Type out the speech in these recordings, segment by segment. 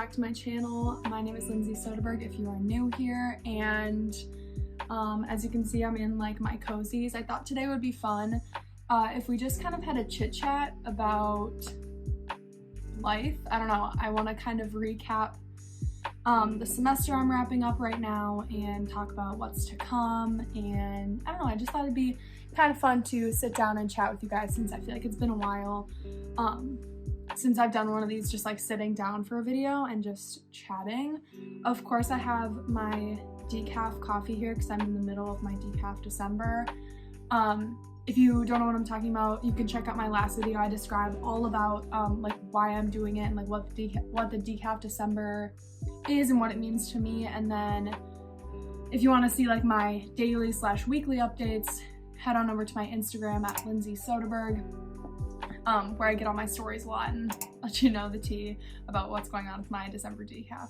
back to my channel. My name is Lindsey Soderberg if you are new here, and as you can see, I'm in like my cozies. I thought today would be fun if we just kind of had a chit chat about life. I don't know, I want to kind of recap the semester I'm wrapping up right now and talk about what's to come, and I don't know, I just thought it'd be kind of fun to sit down and chat with you guys since I feel like it's been a while since I've done one of these, just like sitting down for a video and just chatting. Of course, I have my decaf coffee here because I'm in the middle of my decaf December. If you don't know what I'm talking about, you can check out my last video. I describe all about like why I'm doing it and like what the decaf December is and what it means to me. And then if you want to see like my daily / weekly updates, head on over to my Instagram at Lindsey Soderberg, where I get all my stories a lot and let you know the tea about what's going on with my December decaf.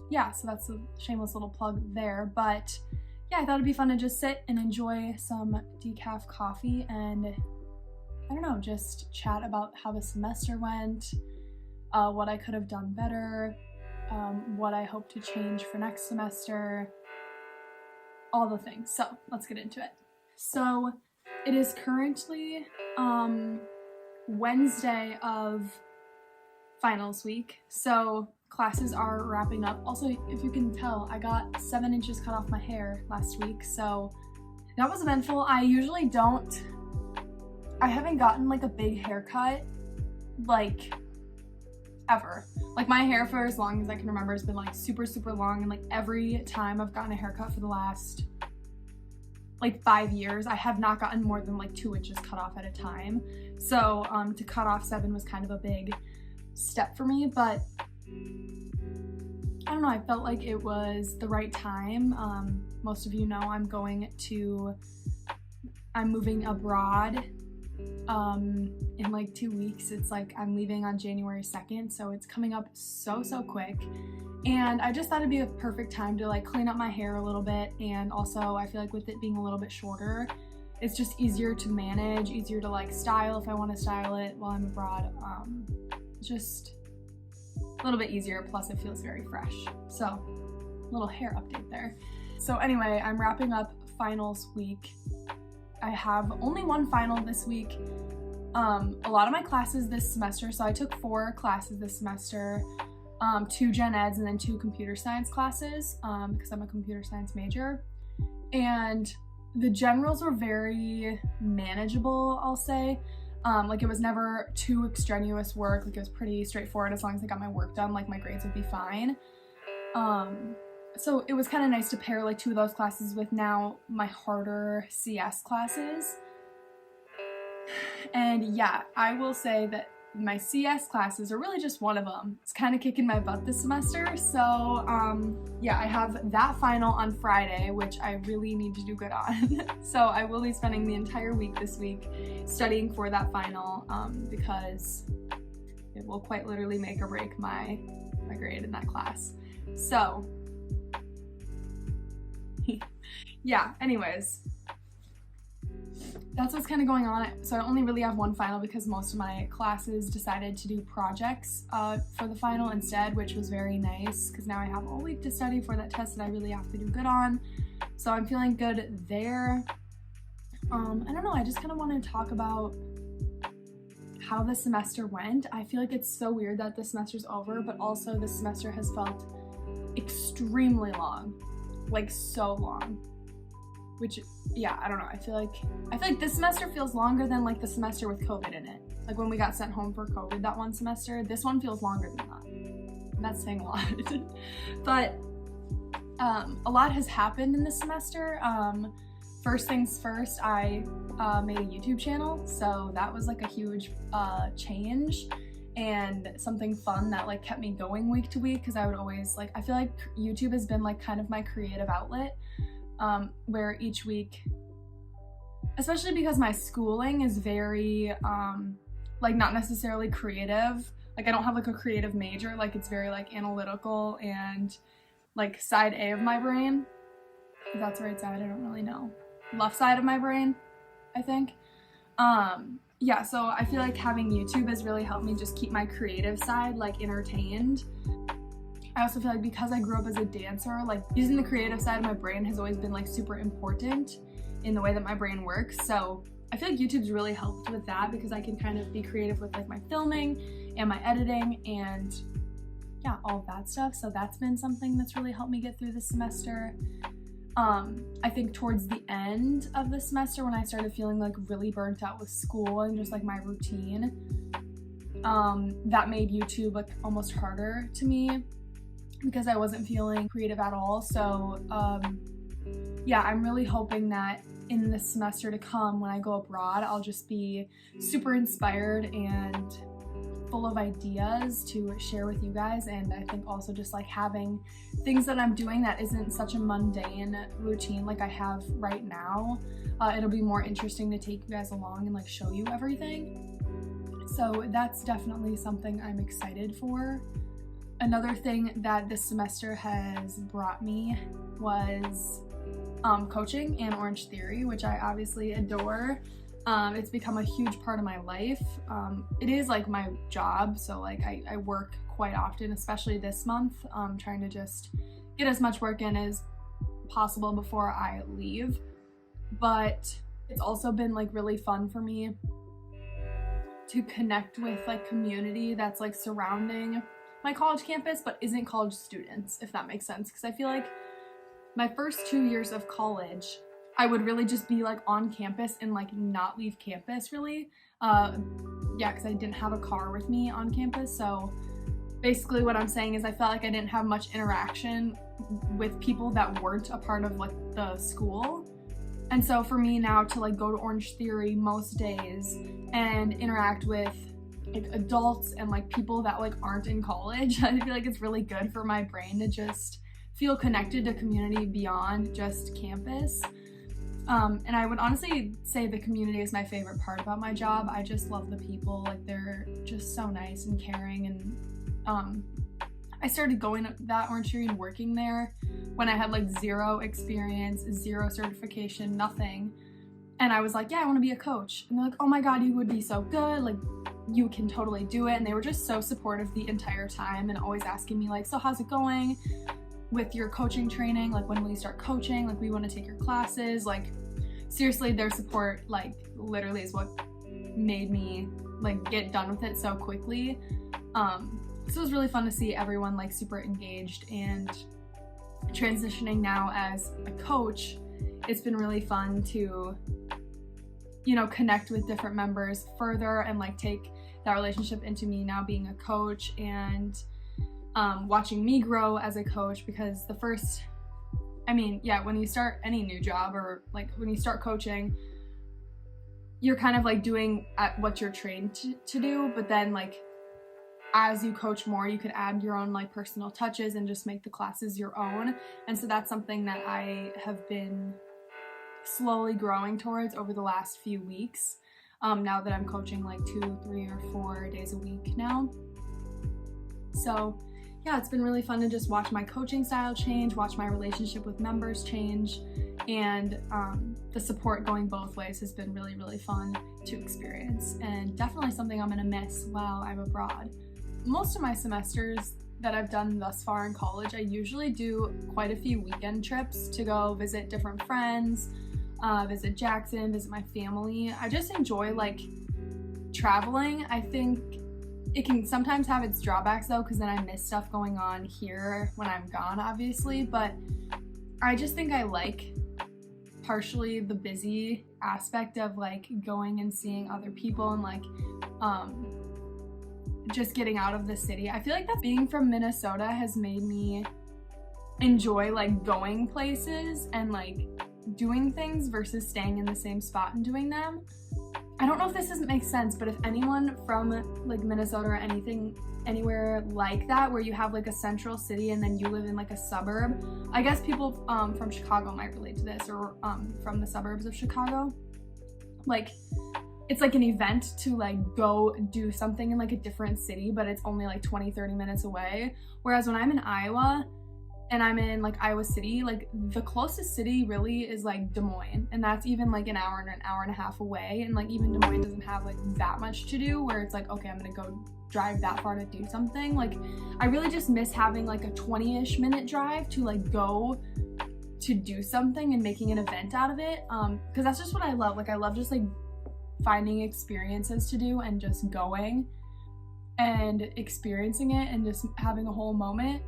Yeah, so that's a shameless little plug there, but yeah, I thought it'd be fun to just sit and enjoy some decaf coffee and, I don't know, just chat about how the semester went, what I could have done better, what I hope to change for next semester, all the things. So let's get into it. So it is currently Wednesday of finals week, so classes are wrapping up. Also, if you can tell, I got 7 inches cut off my hair last week, so that was eventful. I haven't gotten like a big haircut like ever. Like my hair for as long as I can remember has been like super long, and like every time I've gotten a haircut for the last like 5 years, I have not gotten more than like 2 inches cut off at a time. So to cut off 7 was kind of a big step for me, but I don't know, I felt like it was the right time. Most of you know I'm moving abroad in like 2 weeks. It's like I'm leaving on January 2nd, so it's coming up so quick. And I just thought it'd be a perfect time to like clean up my hair a little bit, and also I feel like with it being a little bit shorter, it's just easier to manage, easier to like style if I want to style it while I'm abroad. Just a little bit easier, plus it feels very fresh. So, little hair update there. So anyway, I'm wrapping up finals week. I have only one final this week. A lot of my classes this semester, so I took 4 classes this semester, 2 gen eds and then 2 computer science classes, because I'm a computer science major. And the generals were very manageable, I'll say. Like it was never too extraneous work, like it was pretty straightforward. As long as I got my work done, like my grades would be fine. So it was kind of nice to pair like 2 of those classes with now my harder CS classes. And yeah, I will say that my CS classes are really just one of them. It's kind of kicking my butt this semester. So yeah, I have that final on Friday, which I really need to do good on. So I will be spending the entire week this week studying for that final, because it will quite literally make or break my grade in that class. So yeah, anyways, that's what's kind of going on. So I only really have one final because most of my classes decided to do projects for the final instead, which was very nice because now I have all week to study for that test that I really have to do good on. So I'm feeling good there. I don't know, I just kind of want to talk about how the semester went. I feel like it's so weird that the semester's over, but also this semester has felt extremely long, like so long. Which, yeah, I don't know, I feel like this semester feels longer than like the semester with COVID in it. Like when we got sent home for COVID that one semester, this one feels longer than that. And that's saying a lot. But a lot has happened in this semester. First things first, I made a YouTube channel, so that was like a huge change and something fun that like kept me going week to week, because I would always like, I feel like YouTube has been like kind of my creative outlet. Where each week, especially because my schooling is very, like not necessarily creative, like I don't have like a creative major, like it's very like analytical and like side A of my brain, if that's the right side, I don't really know, left side of my brain, I think. Yeah, so I feel like having YouTube has really helped me just keep my creative side like entertained. I also feel like because I grew up as a dancer, like using the creative side of my brain has always been like super important in the way that my brain works. So I feel like YouTube's really helped with that because I can kind of be creative with like my filming and my editing and yeah, all of that stuff. So that's been something that's really helped me get through this semester. I think towards the end of the semester when I started feeling like really burnt out with school and just like my routine, that made YouTube like almost harder to me because I wasn't feeling creative at all. So yeah, I'm really hoping that in the semester to come when I go abroad, I'll just be super inspired and full of ideas to share with you guys. And I think also just like having things that I'm doing that isn't such a mundane routine like I have right now, it'll be more interesting to take you guys along and like show you everything. So that's definitely something I'm excited for. Another thing that this semester has brought me was coaching and Orange Theory, which I obviously adore. It's become a huge part of my life. It is like my job, so like I work quite often, especially this month, trying to just get as much work in as possible before I leave. But it's also been like really fun for me to connect with like community that's like surrounding my college campus but isn't college students, if that makes sense, because I feel like my first 2 years of college I would really just be like on campus and like not leave campus really. Yeah, because I didn't have a car with me on campus. So basically what I'm saying is I felt like I didn't have much interaction with people that weren't a part of like the school. And so for me now to like go to Orange Theory most days and interact with like adults and like people that like aren't in college, I feel like it's really good for my brain to just feel connected to community beyond just campus. And I would honestly say the community is my favorite part about my job. I just love the people, like they're just so nice and caring. And I started going to that Orange Theory and working there when I had like zero experience, zero certification, nothing. And I was like, yeah, I want to be a coach. And they're like, oh my God, you would be so good. Like you can totally do it. And they were just so supportive the entire time and always asking me like, so how's it going with your coaching training? Like when will you start coaching? Like we want to take your classes. Like seriously, their support like literally is what made me like get done with it so quickly. So it was really fun to see everyone like super engaged, and transitioning now as a coach, it's been really fun to, you know, connect with different members further and like take that relationship into me now being a coach and watching me grow as a coach. Because the first, I mean, yeah, when you start any new job or like when you start coaching, you're kind of like doing at what you're trained to do, but then like as you coach more, you could add your own like personal touches and just make the classes your own. And so that's something that I have been slowly growing towards over the last few weeks, now that I'm coaching like 2, 3, or 4 days a week now. So yeah, it's been really fun to just watch my coaching style change, watch my relationship with members change, and the support going both ways has been really, really fun to experience, and definitely something I'm gonna miss while I'm abroad. Most of my semesters that I've done thus far in college, I usually do quite a few weekend trips to go visit different friends, visit Jackson, visit my family. I just enjoy like traveling. I think it can sometimes have its drawbacks though, because then I miss stuff going on here when I'm gone, obviously, but I just think I like partially the busy aspect of like going and seeing other people and like just getting out of the city. I feel like that being from Minnesota has made me enjoy like going places and like doing things versus staying in the same spot and doing them. I don't know if this doesn't make sense, but if anyone from like Minnesota or anywhere like that where you have like a central city and then you live in like a suburb, I guess people from Chicago might relate to this, or from the suburbs of Chicago. Like it's like an event to like go do something in like a different city, but it's only like 20-30 minutes away. Whereas when I'm in Iowa, and I'm in like Iowa City. Like the closest city really is like Des Moines, and that's even like an hour and a half away, and like even Des Moines doesn't have like that much to do where it's like, okay, I'm gonna go drive that far to do something. Like I really just miss having like a 20-ish minute drive to like go to do something and making an event out of it, because that's just what I love. Like I love just like finding experiences to do and just going and experiencing it and just having a whole moment.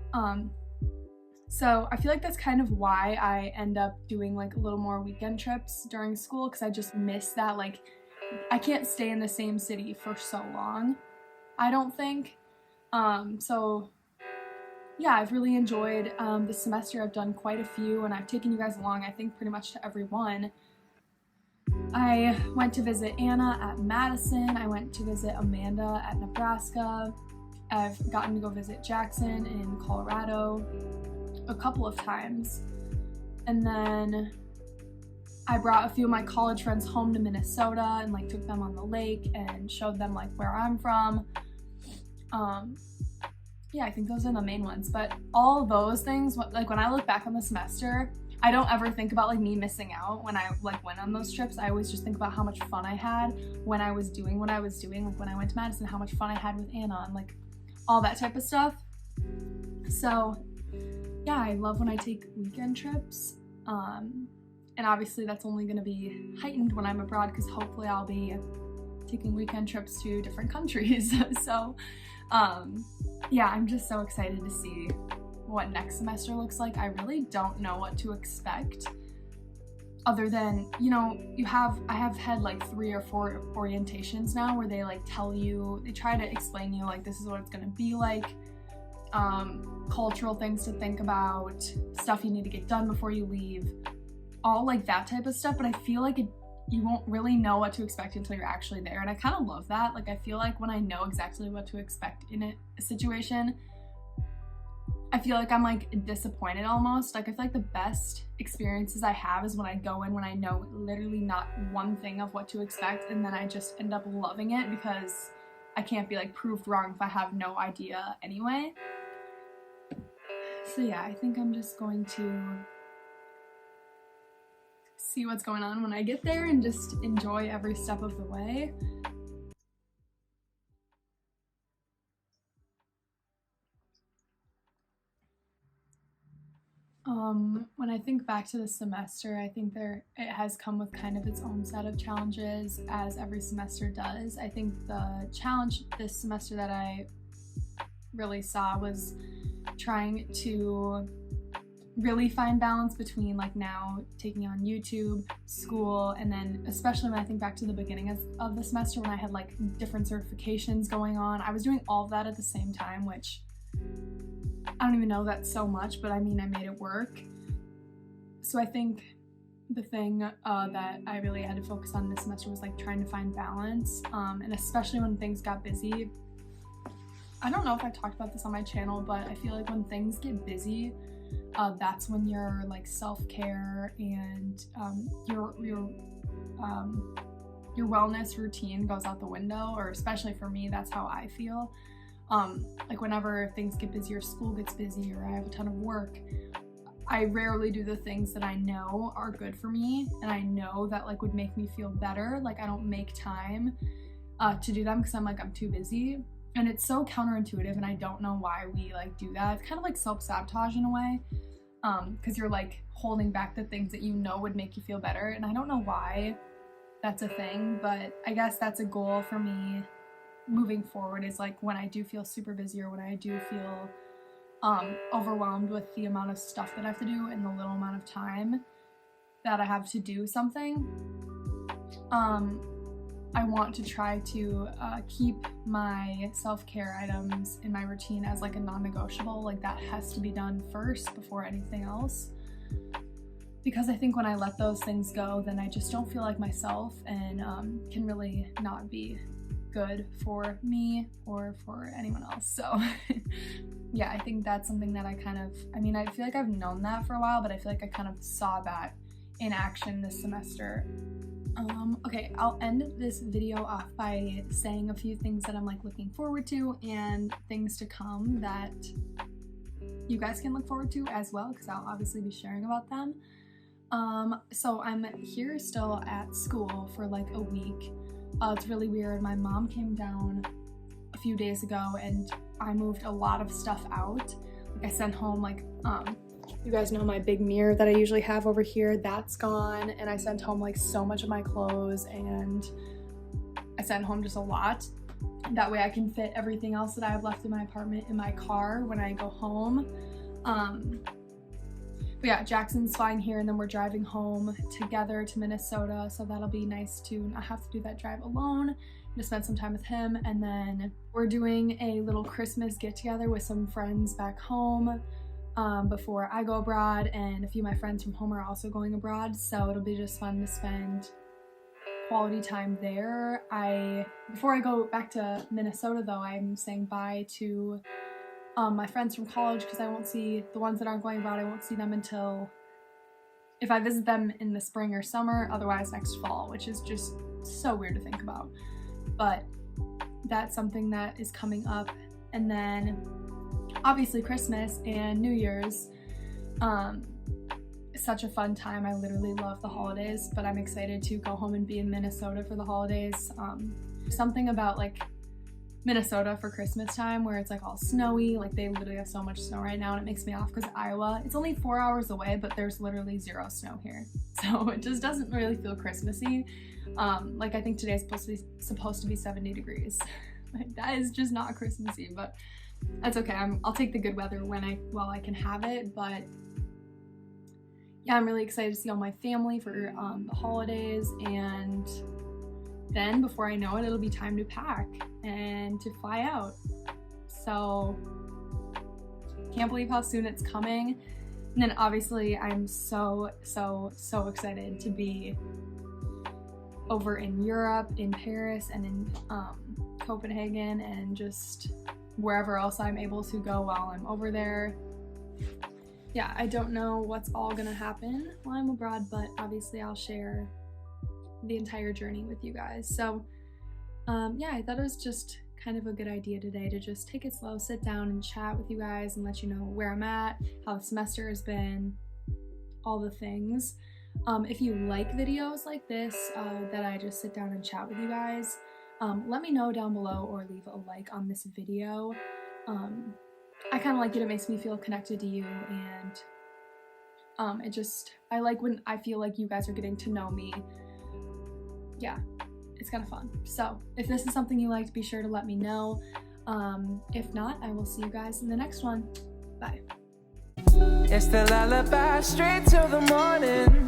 So I feel like that's kind of why I end up doing like a little more weekend trips during school, because I just miss that. Like I can't stay in the same city for so long, I don't think. So yeah, I've really enjoyed this semester. I've done quite a few, and I've taken you guys along, I think, pretty much to every one. I went to visit Anna at Madison. I went to visit Amanda at Nebraska. I've gotten to go visit Jackson in Colorado a couple of times. And then I brought a few of my college friends home to Minnesota and like took them on the lake and showed them like where I'm from. Yeah, I think those are the main ones. But all those things, like when I look back on the semester, I don't ever think about like me missing out when I like went on those trips. I always just think about how much fun I had when I was doing what I was doing. Like when I went to Madison, how much fun I had with Anna and like all that type of stuff. So yeah, I love when I take weekend trips. And obviously that's only gonna be heightened when I'm abroad, because hopefully I'll be taking weekend trips to different countries. So yeah, I'm just so excited to see what next semester looks like. I really don't know what to expect, other than, you know, I have had like 3 or 4 orientations now where they like tell you, they try to explain you like this is what it's gonna be like, cultural things to think about, stuff you need to get done before you leave, all like that type of stuff. But I feel like you won't really know what to expect until you're actually there, and I kind of love that. Like I feel like when I know exactly what to expect in a situation, I feel like I'm like disappointed almost. Like I feel like the best experiences I have is when I go in when I know literally not one thing of what to expect, and then I just end up loving it because I can't be like proved wrong if I have no idea anyway. So yeah, I think I'm just going to see what's going on when I get there and just enjoy every step of the way. When I think back to the semester, I think it has come with kind of its own set of challenges, as every semester does. I think the challenge this semester that I really saw was trying to really find balance between like now taking on YouTube, school, and then especially when I think back to the beginning of the semester when I had like different certifications going on. I was doing all of that at the same time, which I don't even know that's so much, but I mean, I made it work. So I think the thing that I really had to focus on this semester was like trying to find balance, and especially when things got busy. I don't know if I talked about this on my channel, but I feel like when things get busy, that's when your like self-care and your wellness routine goes out the window, or especially for me, that's how I feel. Like whenever things get busy or school gets busy or I have a ton of work, I rarely do the things that I know are good for me and I know that like would make me feel better. Like I don't make time to do them because I'm too busy. And it's so counterintuitive, and I don't know why we like do that. It's kind of like self-sabotage in a way, because you're like holding back the things that you know would make you feel better. And I don't know why that's a thing, but I guess that's a goal for me moving forward, is like when I do feel super busy or when I do feel overwhelmed with the amount of stuff that I have to do and the little amount of time that I have to do something, I want to try to keep my self-care items in my routine as like a non-negotiable. Like that has to be done first before anything else, because I think when I let those things go, then I just don't feel like myself, and can really not be good for me or for anyone else. So yeah, I think that's something that I feel like I've known that for a while, but I feel like I kind of saw that in action this semester. Okay, I'll end this video off by saying a few things that I'm like looking forward to and things to come that you guys can look forward to as well, because I'll obviously be sharing about them. So I'm here still at school for like a week. It's really weird. My mom came down a few days ago and I moved a lot of stuff out. Like I sent home like, you guys know my big mirror that I usually have over here, that's gone. And I sent home like so much of my clothes, and I sent home just a lot. That way I can fit everything else that I have left in my apartment in my car when I go home. But yeah, Jackson's flying here and then we're driving home together to Minnesota, so that'll be nice to not have to do that drive alone, to spend some time with him. And then we're doing a little Christmas get together with some friends back home before I go abroad, and a few of my friends from home are also going abroad, so it'll be just fun to spend quality time there. Before I go back to Minnesota though, I'm saying bye to my friends from college, because I won't see the ones that aren't going abroad. I won't see them until, if I visit them in the spring or summer, otherwise next fall, which is just so weird to think about. But that's something that is coming up. And then obviously Christmas and New Year's, such a fun time. I literally love the holidays, but I'm excited to go home and be in Minnesota for the holidays. Something about like Minnesota for Christmas time where it's like all snowy, like they literally have so much snow right now, and it makes me off because Iowa, it's only 4 hours away, but there's literally 0 snow here, so it just doesn't really feel Christmassy. Like I think today's supposed to be 70 degrees. Like that is just not Christmassy, but that's okay. I'll take the good weather while I can have it. But yeah, I'm really excited to see all my family for the holidays, and then before I know it, it'll be time to pack and to fly out. So can't believe how soon it's coming. And then obviously I'm so excited to be over in Europe, in Paris, and in Copenhagen, and just wherever else I'm able to go while I'm over there. Yeah, I don't know what's all gonna happen while I'm abroad, but obviously I'll share the entire journey with you guys. So yeah, I thought it was just kind of a good idea today to just take it slow, sit down and chat with you guys and let you know where I'm at, how the semester has been, all the things. If you like videos like this, that I just sit down and chat with you guys, let me know down below or leave a like on this video. I kind of like it. It makes me feel connected to you, and I like when I feel like you guys are getting to know me. Yeah, it's kind of fun. So if this is something you liked, be sure to let me know. If not, I will see you guys in the next one. Bye. It's the lullaby straight till the morning.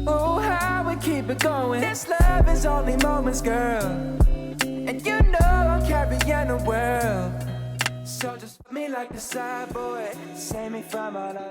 Oh, how we keep it going. This love is only moments, girl. And you know I'm carrying the world. So just me like the side boy, save me from all of